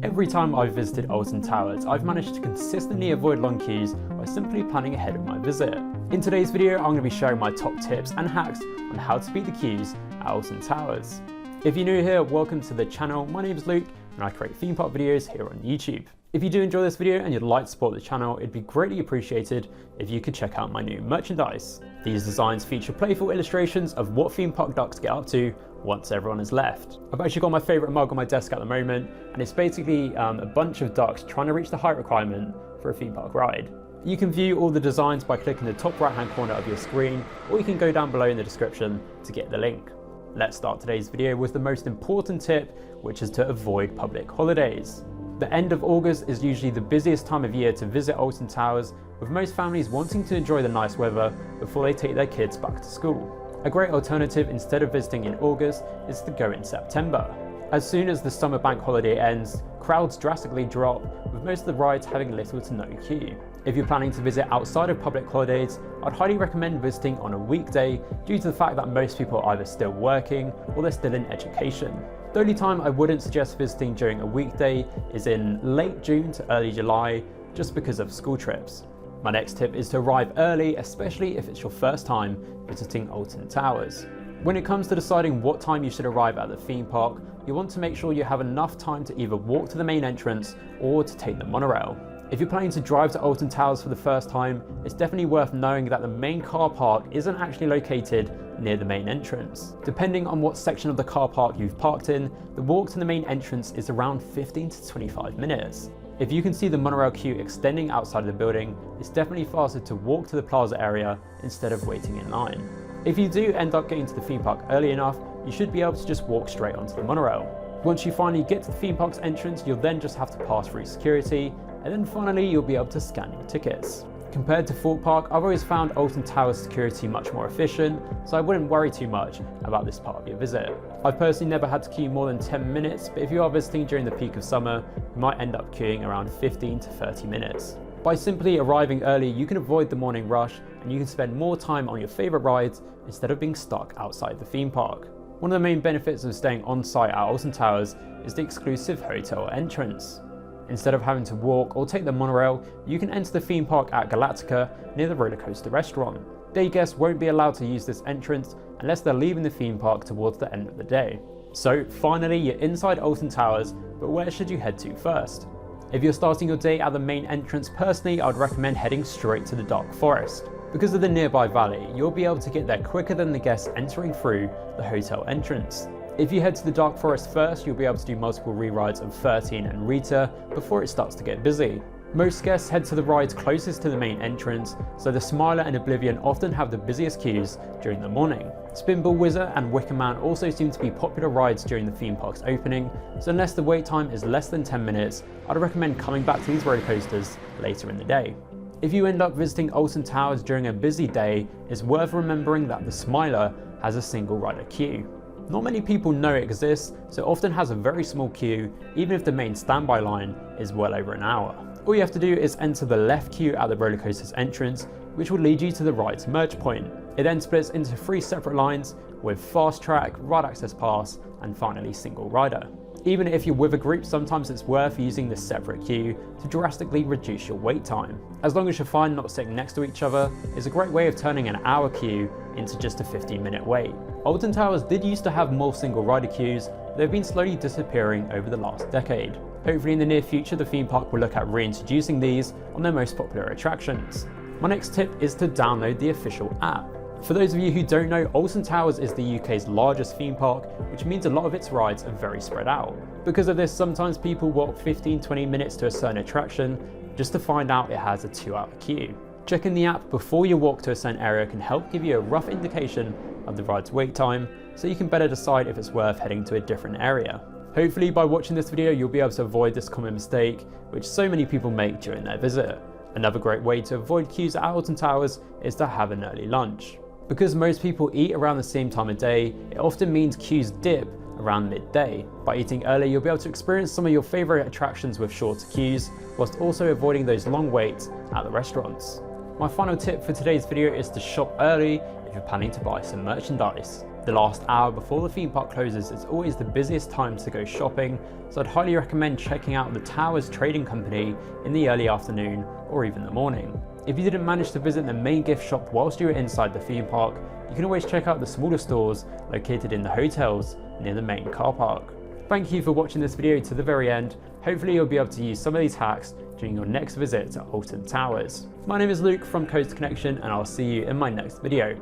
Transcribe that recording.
Every time I've visited Alton Towers, I've managed to consistently avoid long queues by simply planning ahead of my visit. In today's video, I'm going to be sharing my top tips and hacks on how to beat the queues at Alton Towers. If you're new here, welcome to the channel. My name is Luke and I create theme park videos here on YouTube. If you do enjoy this video and you'd like to support the channel, it'd be greatly appreciated if you could check out my new merchandise. These designs feature playful illustrations of what theme park ducks get up to once everyone has left. I've actually got my favourite mug on my desk at the moment, and it's basically a bunch of ducks trying to reach the height requirement for a theme park ride. You can view all the designs by clicking the top right hand corner of your screen, or you can go down below in the description to get the link. Let's start today's video with the most important tip, which is to avoid public holidays. The end of August is usually the busiest time of year to visit Alton Towers, with most families wanting to enjoy the nice weather before they take their kids back to school. A great alternative instead of visiting in August is to go in September. As soon as the summer bank holiday ends, crowds drastically drop, with most of the rides having little to no queue. If you're planning to visit outside of public holidays, I'd highly recommend visiting on a weekday due to the fact that most people are either still working or they're still in education. The only time I wouldn't suggest visiting during a weekday is in late June to early July, just because of school trips. My next tip is to arrive early, especially if it's your first time visiting Alton Towers. When it comes to deciding what time you should arrive at the theme park, you want to make sure you have enough time to either walk to the main entrance or to take the monorail. If you're planning to drive to Alton Towers for the first time, it's definitely worth knowing that the main car park isn't actually located near the main entrance. Depending on what section of the car park you've parked in, the walk to the main entrance is around 15 to 25 minutes. If you can see the monorail queue extending outside of the building, it's definitely faster to walk to the plaza area instead of waiting in line. If you do end up getting to the theme park early enough, you should be able to just walk straight onto the monorail. Once you finally get to the theme park's entrance, you'll then just have to pass through security, and then finally you'll be able to scan your tickets. Compared to Thorpe Park, I've always found Alton Towers security much more efficient, so I wouldn't worry too much about this part of your visit. I've personally never had to queue more than 10 minutes, but if you are visiting during the peak of summer, you might end up queuing around 15 to 30 minutes. By simply arriving early, you can avoid the morning rush and you can spend more time on your favourite rides instead of being stuck outside the theme park. One of the main benefits of staying on site at Alton Towers is the exclusive hotel entrance. Instead of having to walk or take the monorail, you can enter the theme park at Galactica near the roller coaster restaurant. Day guests won't be allowed to use this entrance unless they're leaving the theme park towards the end of the day. So finally, you're inside Alton Towers, but where should you head to first? If you're starting your day at the main entrance, personally, I'd recommend heading straight to the Dark Forest. Because of the nearby valley, you'll be able to get there quicker than the guests entering through the hotel entrance. If you head to the Dark Forest first, you'll be able to do multiple re-rides of 13 and Rita before it starts to get busy. Most guests head to the rides closest to the main entrance, so the Smiler and Oblivion often have the busiest queues during the morning. Spinball Wizard and Wicker Man also seem to be popular rides during the theme park's opening, so unless the wait time is less than 10 minutes, I'd recommend coming back to these roller coasters later in the day. If you end up visiting Alton Towers during a busy day, it's worth remembering that the Smiler has a single rider queue. Not many people know it exists, so it often has a very small queue, even if the main standby line is well over an hour. All you have to do is enter the left queue at the roller coaster's entrance, which will lead you to the ride's merge point. It then splits into 3 separate lines with fast track, ride access pass, and finally single rider. Even if you're with a group, sometimes it's worth using this separate queue to drastically reduce your wait time. As long as you're fine not sitting next to each other, it's a great way of turning an hour queue into just a 15-minute wait. Alton Towers did used to have more single rider queues, but they've been slowly disappearing over the last decade. Hopefully in the near future, the theme park will look at reintroducing these on their most popular attractions. My next tip is to download the official app. For those of you who don't know, Alton Towers is the UK's largest theme park, which means a lot of its rides are very spread out. Because of this, sometimes people walk 15-20 minutes to a certain attraction just to find out it has a 2-hour queue. Checking the app before you walk to a certain area can help give you a rough indication of the ride's wait time, so you can better decide if it's worth heading to a different area. Hopefully by watching this video, you'll be able to avoid this common mistake, which so many people make during their visit. Another great way to avoid queues at Alton Towers is to have an early lunch. Because most people eat around the same time of day, it often means queues dip around midday. By eating early, you'll be able to experience some of your favourite attractions with shorter queues, whilst also avoiding those long waits at the restaurants. My final tip for today's video is to shop early if you're planning to buy some merchandise. The last hour before the theme park closes is always the busiest time to go shopping, so I'd highly recommend checking out the Towers Trading Company in the early afternoon or even the morning. If you didn't manage to visit the main gift shop whilst you were inside the theme park, you can always check out the smaller stores located in the hotels near the main car park. Thank you for watching this video to the very end. Hopefully you'll be able to use some of these hacks during your next visit to Alton Towers. My name is Luke from Coast Connection, and I'll see you in my next video.